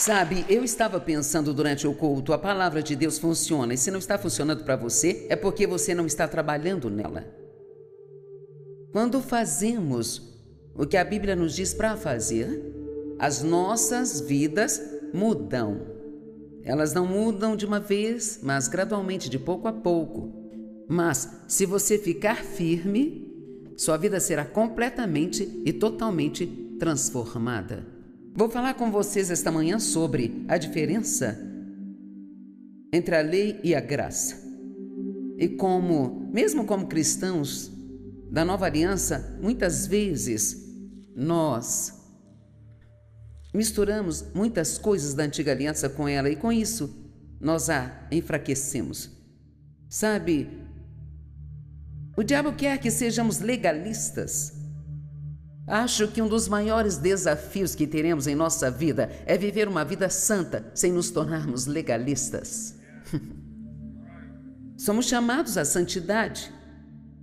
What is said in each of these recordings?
Sabe, eu estava pensando durante o culto, a palavra de Deus funciona, e se não está funcionando para você, é porque você não está trabalhando nela. Quando fazemos o que a Bíblia nos diz para fazer, as nossas vidas mudam. Elas não mudam de uma vez, mas gradualmente, de pouco a pouco. Mas, se você ficar firme, sua vida será completamente e totalmente transformada. Vou falar com vocês esta manhã sobre a diferença entre a lei e a graça. E como, mesmo como cristãos da nova aliança, muitas vezes nós misturamos muitas coisas da antiga aliança com ela e com isso nós a enfraquecemos. Sabe, o diabo quer que sejamos legalistas. Acho que um dos maiores desafios que teremos em nossa vida é viver uma vida santa sem nos tornarmos legalistas. Somos chamados à santidade,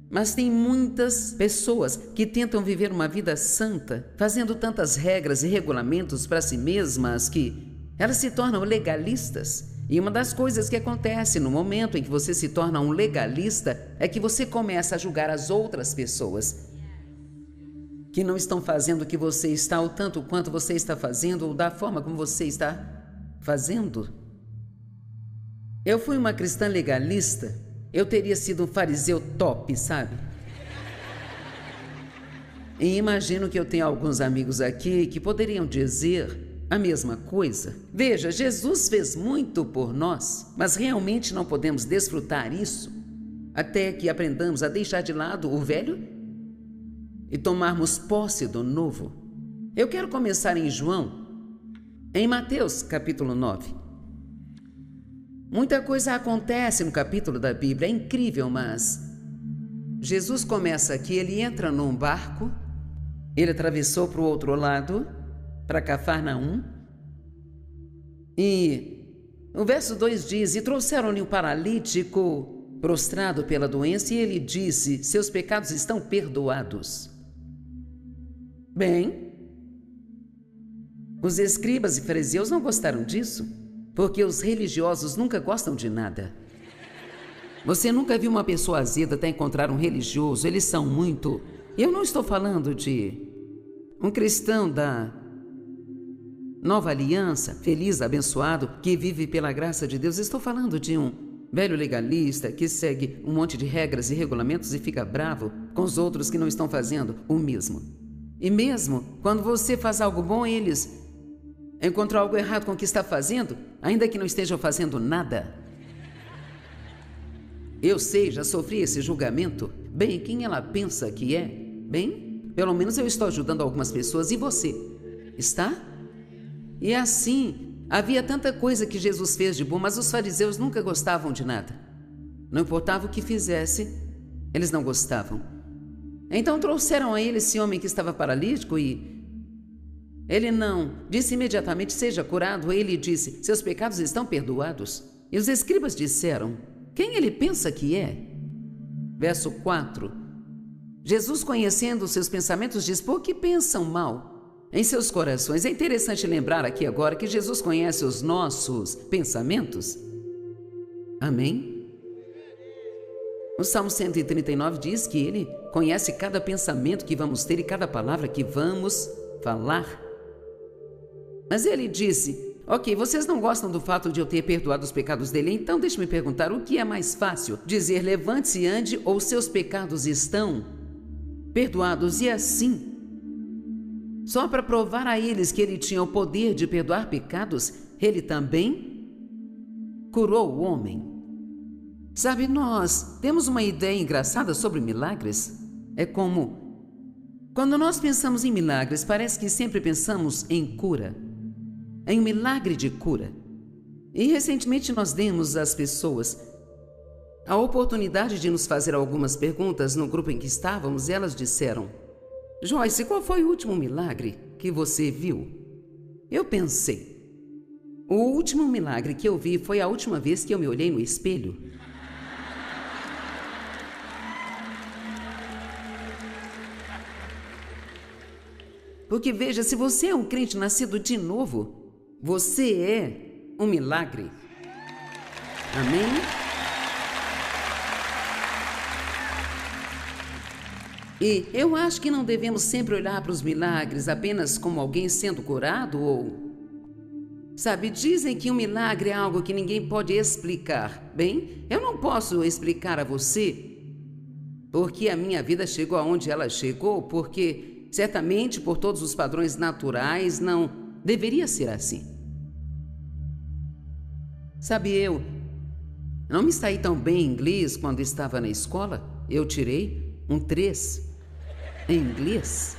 mas tem muitas pessoas que tentam viver uma vida santa, fazendo tantas regras e regulamentos para si mesmas que elas se tornam legalistas. E uma das coisas que acontece no momento em que você se torna um legalista é que você começa a julgar as outras pessoas que não estão fazendo o que você está, ou tanto quanto você está fazendo, ou da forma como você está fazendo. Eu fui uma cristã legalista, eu teria sido um fariseu top, sabe? E imagino que eu tenho alguns amigos aqui que poderiam dizer a mesma coisa. Veja, Jesus fez muito por nós, mas realmente não podemos desfrutar isso até que aprendamos a deixar de lado o velho e tomarmos posse do novo. Eu quero começar em João, em Mateus capítulo 9. Muita coisa acontece no capítulo da Bíblia, é incrível, mas Jesus começa aqui, ele entra num barco, ele atravessou para o outro lado, para Cafarnaum, e o verso 2 diz: e trouxeram-lhe um paralítico prostrado pela doença, e ele disse: seus pecados estão perdoados. Bem, os escribas e fariseus não gostaram disso, porque os religiosos nunca gostam de nada. Você nunca viu uma pessoa azeda até encontrar um religioso, eles são muito... Eu não estou falando de um cristão da nova aliança, feliz, abençoado, que vive pela graça de Deus. Estou falando de um velho legalista que segue um monte de regras e regulamentos e fica bravo com os outros que não estão fazendo o mesmo. E mesmo quando você faz algo bom, eles encontram algo errado com o que está fazendo, ainda que não estejam fazendo nada. Eu sei, já sofri esse julgamento. Bem, quem ela pensa que é? Bem, pelo menos eu estou ajudando algumas pessoas, e você? Está? E assim, havia tanta coisa que Jesus fez de bom, mas os fariseus nunca gostavam de nada. Não importava o que fizesse, eles não gostavam. Então trouxeram a ele esse homem que estava paralítico e ele não disse imediatamente: seja curado. Ele disse: seus pecados estão perdoados. E os escribas disseram: quem ele pensa que é? Verso 4. Jesus, conhecendo os seus pensamentos, diz: por que pensam mal em seus corações? É interessante lembrar aqui agora que Jesus conhece os nossos pensamentos. Amém? O Salmo 139 diz que ele conhece cada pensamento que vamos ter e cada palavra que vamos falar. Mas ele disse: ok, vocês não gostam do fato de eu ter perdoado os pecados dele, então deixe-me perguntar, o que é mais fácil? Dizer levante-se e ande, ou seus pecados estão perdoados? E assim, só para provar a eles que ele tinha o poder de perdoar pecados, ele também curou o homem. Sabe, nós temos uma ideia engraçada sobre milagres. É como, quando nós pensamos em milagres, parece que sempre pensamos em cura, em um milagre de cura. E recentemente nós demos às pessoas a oportunidade de nos fazer algumas perguntas no grupo em que estávamos, e elas disseram: Joyce, qual foi o último milagre que você viu? Eu pensei, o último milagre que eu vi foi a última vez que eu me olhei no espelho. Porque veja, se você é um crente nascido de novo, Você é um milagre. Amém? E eu acho que não devemos sempre olhar para os milagres apenas como alguém sendo curado ou... Sabe, dizem que um milagre é algo que ninguém pode explicar. Bem, eu não posso explicar a você porque a minha vida chegou aonde ela chegou, porque certamente por todos os padrões naturais não deveria ser assim. Sabe, eu não me saí tão bem em inglês quando estava na escola. Eu tirei um 3 em inglês.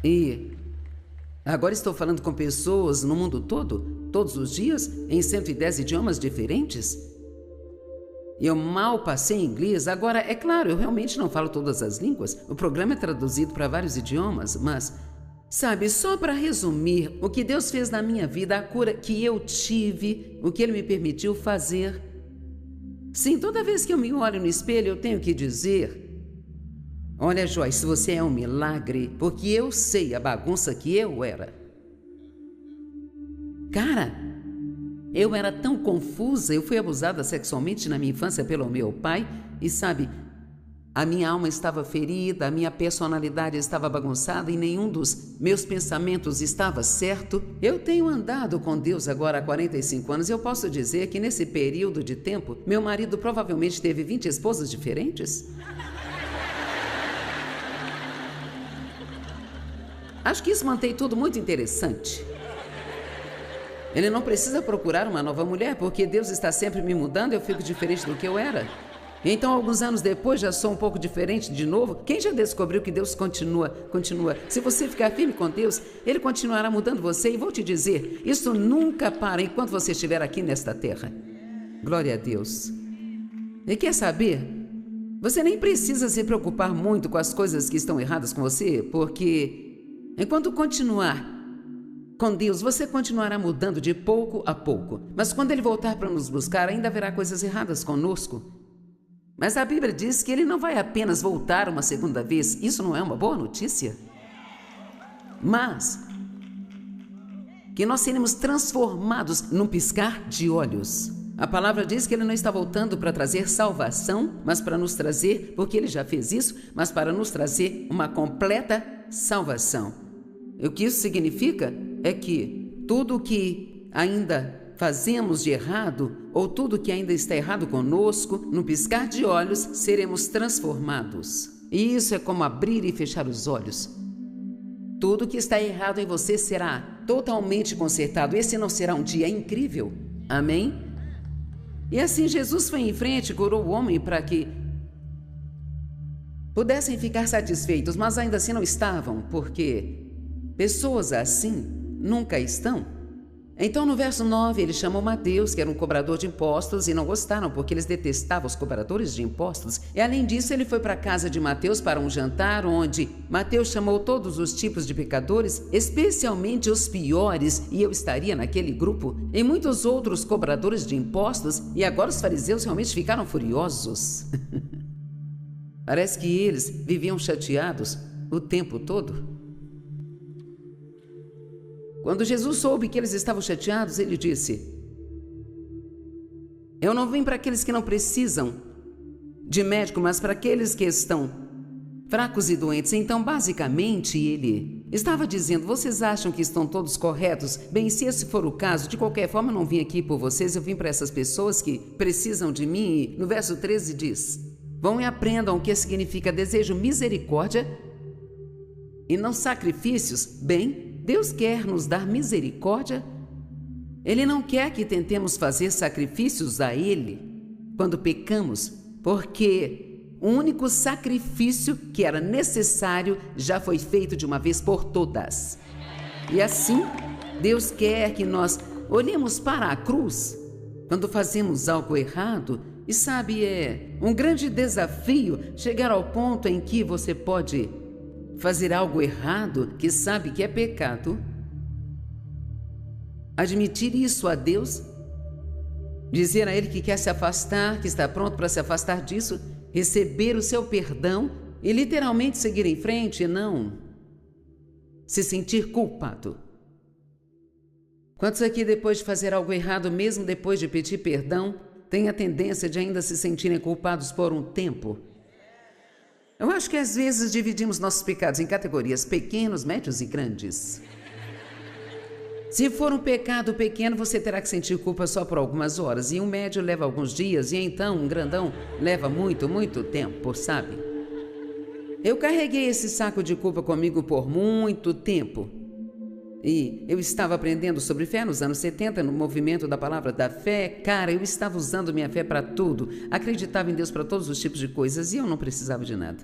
E agora estou falando com pessoas no mundo todo, todos os dias, em 110 idiomas diferentes. Eu mal passei em inglês. Agora, é claro, eu realmente não falo todas as línguas. O programa é traduzido para vários idiomas, mas, sabe, só para resumir, o que Deus fez na minha vida, a cura que eu tive, o que Ele me permitiu fazer. Sim, toda vez que eu me olho no espelho, eu tenho que dizer: olha, Joyce, você é um milagre, porque eu sei a bagunça que eu era. Cara, eu era tão confusa, eu fui abusada sexualmente na minha infância pelo meu pai e, sabe, a minha alma estava ferida, a minha personalidade estava bagunçada e nenhum dos meus pensamentos estava certo. Eu tenho andado com Deus agora há 45 anos e eu posso dizer que nesse período de tempo, meu marido provavelmente teve 20 esposas diferentes. Acho que isso mantém tudo muito interessante. Ele não precisa procurar uma nova mulher, porque Deus está sempre me mudando e eu fico diferente do que eu era. Então, alguns anos depois, já sou um pouco diferente de novo. Quem já descobriu que Deus continua? Se você ficar firme com Deus, Ele continuará mudando você. E vou te dizer, isso nunca para enquanto você estiver aqui nesta terra. Glória a Deus. E quer saber? Você nem precisa se preocupar muito com as coisas que estão erradas com você, porque enquanto continuar com Deus, você continuará mudando de pouco a pouco. Mas quando Ele voltar para nos buscar, ainda haverá coisas erradas conosco. Mas a Bíblia diz que Ele não vai apenas voltar uma segunda vez. Isso não é uma boa notícia? Mas que nós seremos transformados num piscar de olhos. A palavra diz que Ele não está voltando para trazer salvação, mas para nos trazer, porque Ele já fez isso, mas para nos trazer uma completa salvação. E o que isso significa é que tudo o que ainda fazemos de errado, ou tudo que ainda está errado conosco, no piscar de olhos, seremos transformados. E isso é como abrir e fechar os olhos. Tudo que está errado em você será totalmente consertado. Esse não será um dia incrível? Amém? E assim Jesus foi em frente e curou o homem para que pudessem ficar satisfeitos, mas ainda assim não estavam, porque pessoas assim nunca estão. Então no verso 9 ele chamou Mateus, que era um cobrador de impostos, e não gostaram porque eles detestavam os cobradores de impostos. E além disso ele foi para a casa de Mateus para um jantar onde Mateus chamou todos os tipos de pecadores, especialmente os piores, e eu estaria naquele grupo, e muitos outros cobradores de impostos, e agora os fariseus realmente ficaram furiosos. Parece que eles viviam chateados o tempo todo. Quando Jesus soube que eles estavam chateados, ele disse: eu não vim para aqueles que não precisam de médico, mas para aqueles que estão fracos e doentes. Então, basicamente, ele estava dizendo: vocês acham que estão todos corretos? Bem, se esse for o caso, de qualquer forma, eu não vim aqui por vocês, eu vim para essas pessoas que precisam de mim. E no verso 13 diz: vão e aprendam o que significa desejo misericórdia e não sacrifícios. Bem, Deus quer nos dar misericórdia. Ele não quer que tentemos fazer sacrifícios a Ele quando pecamos, porque o único sacrifício que era necessário já foi feito de uma vez por todas. E assim, Deus quer que nós olhemos para a cruz quando fazemos algo errado. E sabe, é um grande desafio chegar ao ponto em que você pode fazer algo errado que sabe que é pecado, admitir isso a Deus, dizer a Ele que quer se afastar, que está pronto para se afastar disso, receber o seu perdão e literalmente seguir em frente e não se sentir culpado. Quantos aqui, depois de fazer algo errado, mesmo depois de pedir perdão, têm a tendência de ainda se sentirem culpados por um tempo? Eu acho que às vezes dividimos nossos pecados em categorias pequenos, médios e grandes. Se for um pecado pequeno, você terá que sentir culpa só por algumas horas, e um médio leva alguns dias, e então um grandão leva muito, muito tempo, sabe? Eu carreguei esse saco de culpa comigo por muito tempo. E eu estava aprendendo sobre fé nos anos 70, no movimento da palavra da fé. Cara, eu estava usando minha fé para tudo. Acreditava em Deus para todos os tipos de coisas e eu não precisava de nada.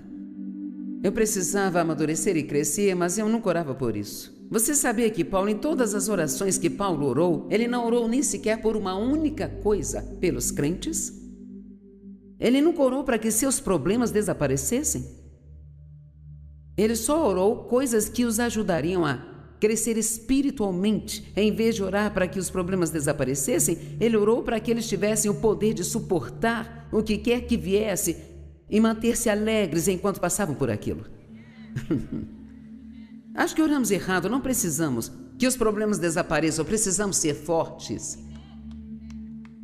Eu precisava amadurecer e crescer, mas eu nunca orava por isso. Você sabia que Paulo, em todas as orações que Paulo orou, ele não orou nem sequer por uma única coisa, pelos crentes? Ele nunca orou para que seus problemas desaparecessem? Ele só orou coisas que os ajudariam a crescer espiritualmente. Em vez de orar para que os problemas desaparecessem, ele orou para que eles tivessem o poder de suportar o que quer que viesse e manter-se alegres enquanto passavam por aquilo. Acho que oramos errado. Não precisamos que os problemas desapareçam, precisamos ser fortes.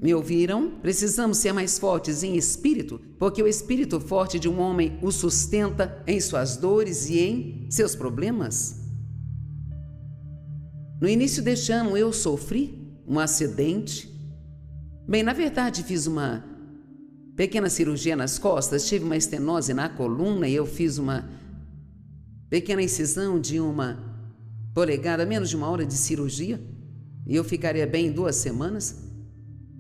Me ouviram? Precisamos ser mais fortes em espírito, porque o espírito forte de um homem o sustenta em suas dores e em seus problemas. No início deste ano eu sofri um acidente. Bem, na verdade fiz uma pequena cirurgia nas costas, tive uma estenose na coluna e eu fiz uma pequena incisão de 1 polegada, menos de 1 hora de cirurgia, e eu ficaria bem em 2 semanas.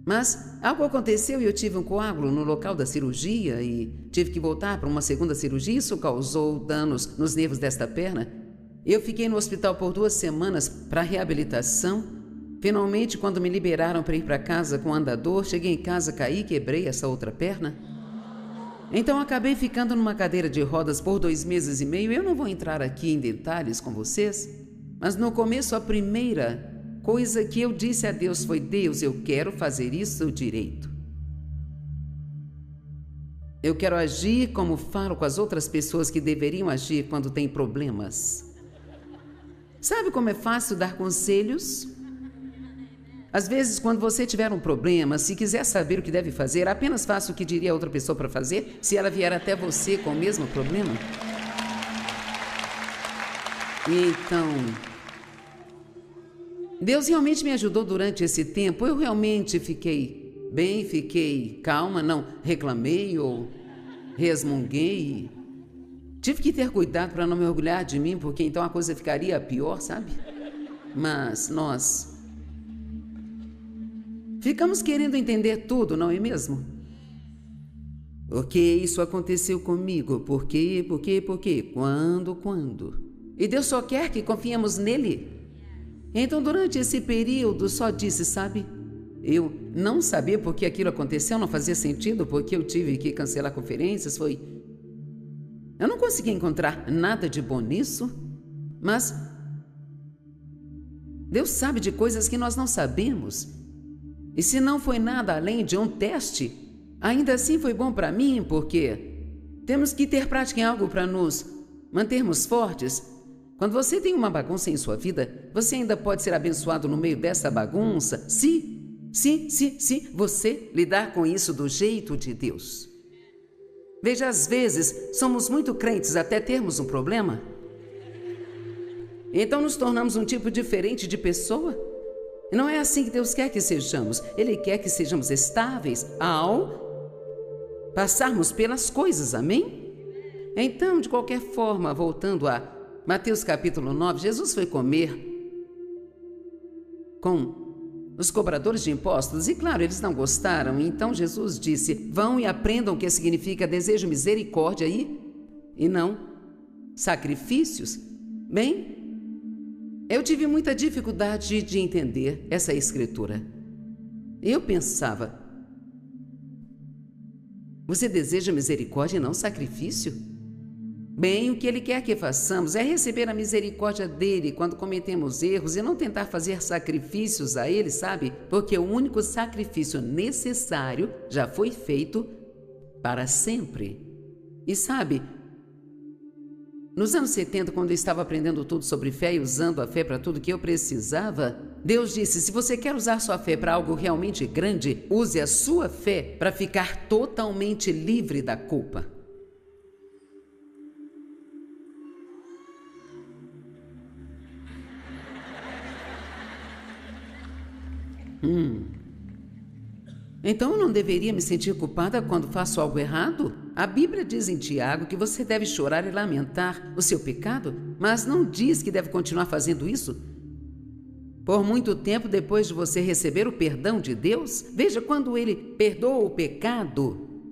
Mas algo aconteceu e eu tive um coágulo no local da cirurgia e tive que voltar para uma segunda cirurgia. Isso causou danos nos nervos desta perna. Eu fiquei no hospital por 2 semanas para reabilitação. Finalmente, quando me liberaram para ir para casa com o andador, cheguei em casa, caí e quebrei essa outra perna. Então acabei ficando numa cadeira de rodas por 2 meses e meio. Eu não vou entrar aqui em detalhes com vocês, mas no começo a primeira coisa que eu disse a Deus foi: Deus, eu quero fazer isso direito. Eu quero agir como falo com as outras pessoas que deveriam agir quando têm problemas. Sabe como é fácil dar conselhos? Às vezes, quando você tiver um problema, se quiser saber o que deve fazer, apenas faça o que diria a outra pessoa para fazer, se ela vier até você com o mesmo problema. E então, Deus realmente me ajudou durante esse tempo. Eu realmente fiquei bem, fiquei calma, não reclamei ou resmunguei. Tive que ter cuidado para não me orgulhar de mim, porque então a coisa ficaria pior, sabe? Mas nós ficamos querendo entender tudo, não é mesmo? Por que isso aconteceu comigo? Por quê? Por quê? Por quê? Quando? E Deus só quer que confiemos nele. Então, durante esse período, só disse, sabe? Eu não sabia por que aquilo aconteceu, não fazia sentido, porque eu tive que cancelar conferências, eu não consegui encontrar nada de bom nisso, mas Deus sabe de coisas que nós não sabemos. E se não foi nada além de um teste, ainda assim foi bom para mim, porque temos que ter prática em algo para nos mantermos fortes. Quando você tem uma bagunça em sua vida, você ainda pode ser abençoado no meio dessa bagunça, se você lidar com isso do jeito de Deus. Veja, às vezes somos muito crentes até termos um problema. Então nos tornamos um tipo diferente de pessoa. E não é assim que Deus quer que sejamos. Ele quer que sejamos estáveis ao passarmos pelas coisas, amém? Então, de qualquer forma, voltando a Mateus capítulo 9, Jesus foi comer com os cobradores de impostos e, claro, eles não gostaram. Então Jesus disse: vão e aprendam o que significa desejo misericórdia e não sacrifícios. Bem, eu tive muita dificuldade de entender essa escritura. Eu pensava: você deseja misericórdia e não sacrifício? Bem, o que ele quer que façamos é receber a misericórdia dele quando cometemos erros e não tentar fazer sacrifícios a ele, sabe? Porque o único sacrifício necessário já foi feito para sempre. E sabe, Nos anos 70, quando eu estava aprendendo tudo sobre fé e usando a fé para tudo que eu precisava, Deus disse: se você quer usar sua fé para algo realmente grande, use a sua fé para ficar totalmente livre da culpa. Então eu não deveria me sentir culpada quando faço algo errado? A Bíblia diz em Tiago que você deve chorar e lamentar o seu pecado, mas não diz que deve continuar fazendo isso por muito tempo depois de você receber o perdão de Deus. Veja, quando Ele perdoa o pecado,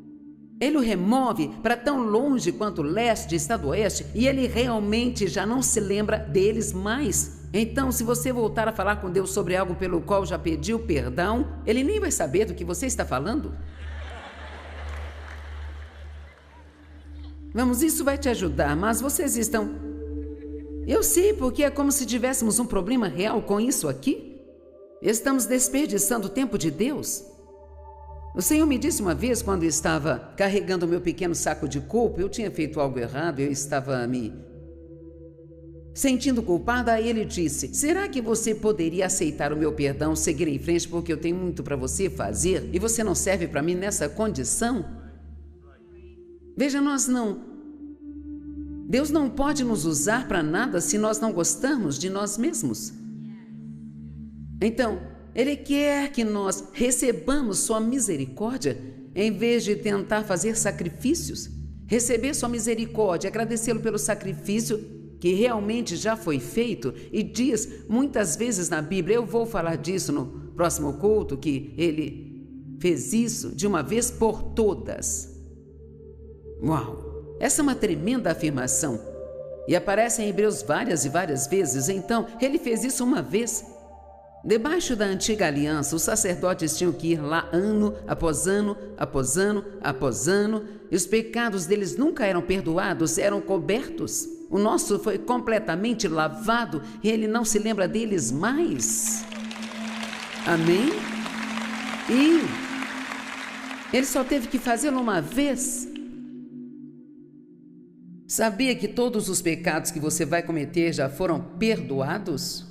Ele o remove para tão longe quanto o leste está do oeste e Ele realmente já não se lembra deles mais. Então, se você voltar a falar com Deus sobre algo pelo qual já pediu perdão, Ele nem vai saber do que você está falando. Vamos, isso vai te ajudar, mas vocês estão... Eu sei, porque é como se tivéssemos um problema real com isso aqui. Estamos desperdiçando o tempo de Deus. O Senhor me disse uma vez, quando estava carregando o meu pequeno saco de culpa, eu tinha feito algo errado, eu estava me sentindo culpada. Aí Ele disse: será que você poderia aceitar o meu perdão, seguir em frente, porque eu tenho muito para você fazer e você não serve para mim nessa condição? Veja, Deus não pode nos usar para nada se nós não gostamos de nós mesmos. Então, Ele quer que nós recebamos sua misericórdia, em vez de tentar fazer sacrifícios. Receber sua misericórdia, agradecê-lo pelo sacrifício que realmente já foi feito, e diz muitas vezes na Bíblia, eu vou falar disso no próximo culto, que Ele fez isso de uma vez por todas. Uau! Essa é uma tremenda afirmação, e aparece em Hebreus várias e várias vezes. Então, Ele fez isso uma vez. Debaixo da antiga aliança, os sacerdotes tinham que ir lá ano após ano, após ano, após ano, e os pecados deles nunca eram perdoados, eram cobertos. O nosso foi completamente lavado e Ele não se lembra deles mais. Amém? E Ele só teve que fazê-lo uma vez. Sabia que todos os pecados que você vai cometer já foram perdoados?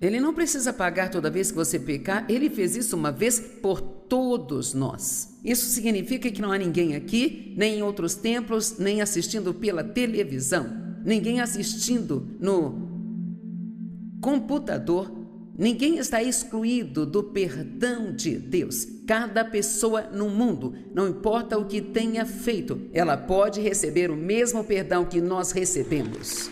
Ele não precisa pagar toda vez que você pecar. Ele fez isso uma vez por todos nós. Isso significa que não há ninguém aqui, nem em outros templos, nem assistindo pela televisão, ninguém assistindo no computador. Ninguém está excluído do perdão de Deus. Cada pessoa no mundo, não importa o que tenha feito, ela pode receber o mesmo perdão que nós recebemos.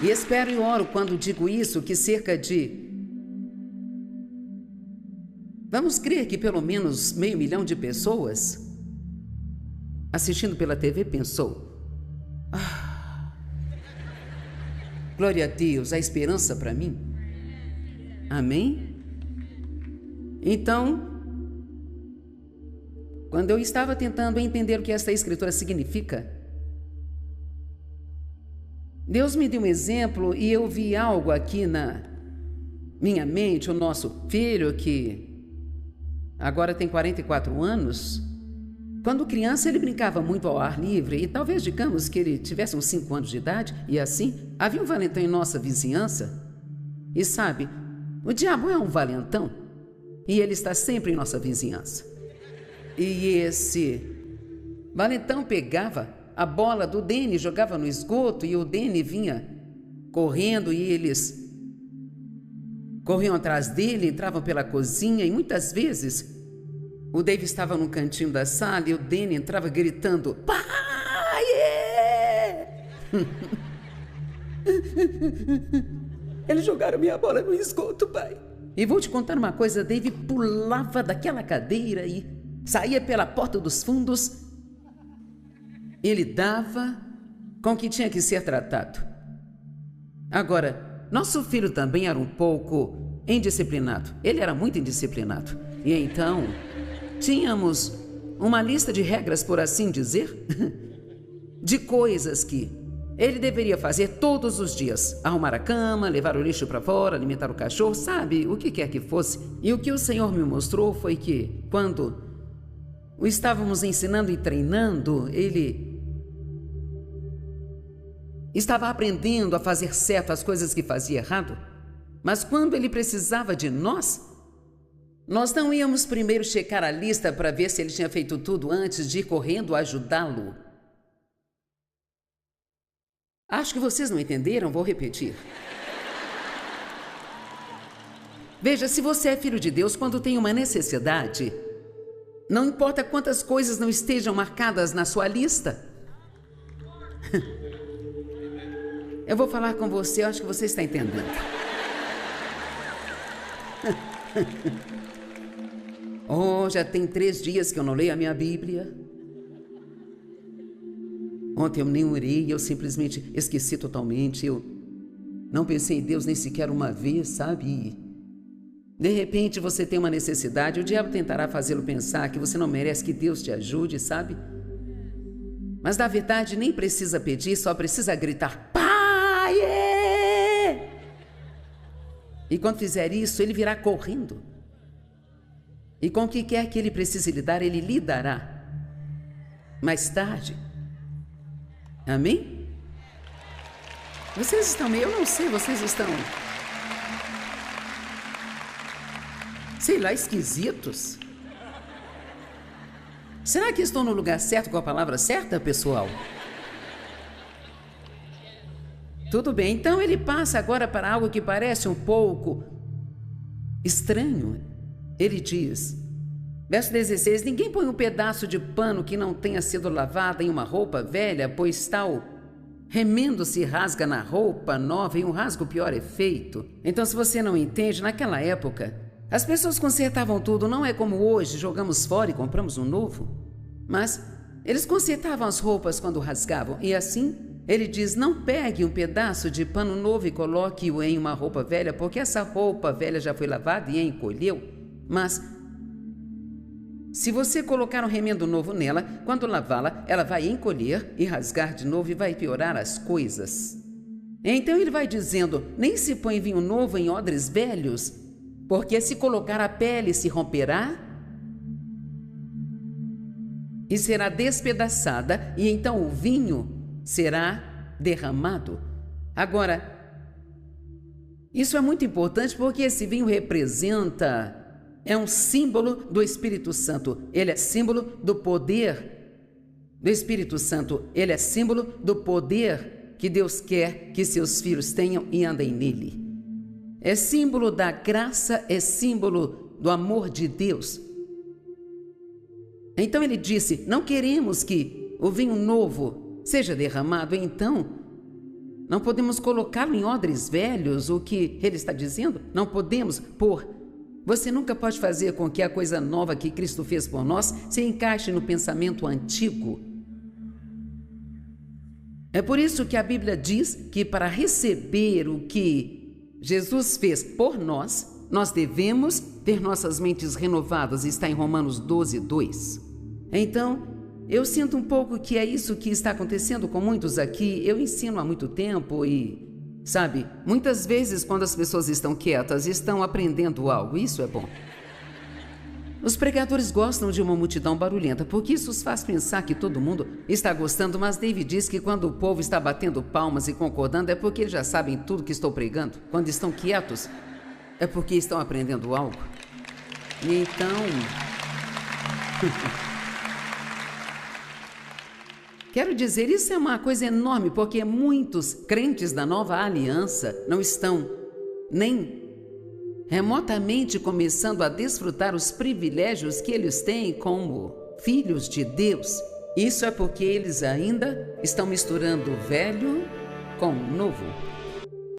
E espero e oro quando digo isso, que cerca de... Vamos crer que pelo menos 500 mil de pessoas assistindo pela TV pensou: glória a Deus, há esperança para mim. Amém? Então, quando eu estava tentando entender o que esta escritura significa, Deus me deu um exemplo e eu vi algo aqui na minha mente. O nosso filho, que agora tem 44 anos, quando criança ele brincava muito ao ar livre e talvez digamos que ele tivesse uns 5 anos de idade, e assim, havia um valentão em nossa vizinhança. E sabe, o diabo é um valentão e ele está sempre em nossa vizinhança. E esse valentão pegava a bola do Dene, jogava no esgoto e o Dene vinha correndo e eles corriam atrás dele, entravam pela cozinha e muitas vezes o Dave estava num cantinho da sala e o Dene entrava gritando: pai! Eles jogaram minha bola no esgoto, pai. E vou te contar uma coisa, Dave pulava daquela cadeira e saía pela porta dos fundos. Ele dava com o que tinha que ser tratado. Agora, nosso filho também era um pouco indisciplinado. Ele era muito indisciplinado. E então, tínhamos uma lista de regras, por assim dizer, de coisas que ele deveria fazer todos os dias. Arrumar a cama, levar o lixo para fora, alimentar o cachorro, sabe, o que quer que fosse. E o que o Senhor me mostrou foi que, quando o estávamos ensinando e treinando, ele estava aprendendo a fazer certo as coisas que fazia errado. Mas quando ele precisava de nós não íamos primeiro checar a lista para ver se ele tinha feito tudo antes de ir correndo ajudá-lo. Acho que vocês não entenderam, vou repetir. Veja, se você é filho de Deus, quando tem uma necessidade, não importa quantas coisas não estejam marcadas na sua lista. Eu vou falar com você, eu acho que você está entendendo. Oh, já tem 3 dias que eu não leio a minha Bíblia. Ontem eu nem orei, eu simplesmente esqueci totalmente. Eu não pensei em Deus nem sequer uma vez, sabe? E de repente você tem uma necessidade, o diabo tentará fazê-lo pensar que você não merece que Deus te ajude, sabe? Mas na verdade nem precisa pedir, só precisa gritar: Pai! E quando fizer isso, ele virá correndo. E com o que quer que ele precise lidar, ele lhe dará. Mais tarde. Amém? Vocês estão meio, eu não sei, vocês estão, sei lá, esquisitos. Será que estou no lugar certo com a palavra certa, pessoal? Tudo bem, então ele passa agora para algo que parece um pouco estranho. Ele diz, verso 16, ninguém põe um pedaço de pano que não tenha sido lavado em uma roupa velha, pois tal remendo se rasga na roupa nova e um rasgo pior é feito. Então, se você não entende, naquela época, as pessoas consertavam tudo, não é como hoje, jogamos fora e compramos um novo. Mas eles consertavam as roupas quando rasgavam, e assim ele diz, não pegue um pedaço de pano novo e coloque-o em uma roupa velha, porque essa roupa velha já foi lavada e encolheu. Mas se você colocar um remendo novo nela, quando lavá-la, ela vai encolher e rasgar de novo e vai piorar as coisas. Então ele vai dizendo, nem se põe vinho novo em odres velhos, porque se colocar a pele se romperá e será despedaçada, e então o vinho será derramado. Agora, isso é muito importante porque esse vinho representa, é um símbolo do Espírito Santo. Ele é símbolo do poder do Espírito Santo. Ele é símbolo do poder que Deus quer que seus filhos tenham e andem nele. É símbolo da graça, é símbolo do amor de Deus. Então ele disse, não queremos que o vinho novo seja derramado, então não podemos colocá-lo em odres velhos. O que ele está dizendo? Não podemos pôr. Você nunca pode fazer com que a coisa nova que Cristo fez por nós se encaixe no pensamento antigo. É por isso que a Bíblia diz que para receber o que Jesus fez por nós, nós devemos ter nossas mentes renovadas. Está em Romanos 12, 2. Então, eu sinto um pouco que é isso que está acontecendo com muitos aqui. Eu ensino há muito tempo e, sabe, muitas vezes quando as pessoas estão quietas, estão aprendendo algo. Isso é bom. Os pregadores gostam de uma multidão barulhenta, porque isso os faz pensar que todo mundo está gostando, mas David diz que quando o povo está batendo palmas e concordando, é porque eles já sabem tudo que estou pregando. Quando estão quietos, é porque estão aprendendo algo. E então... Quero dizer, isso é uma coisa enorme, porque muitos crentes da nova aliança não estão nem remotamente começando a desfrutar os privilégios que eles têm como filhos de Deus. Isso é porque eles ainda estão misturando o velho com o novo.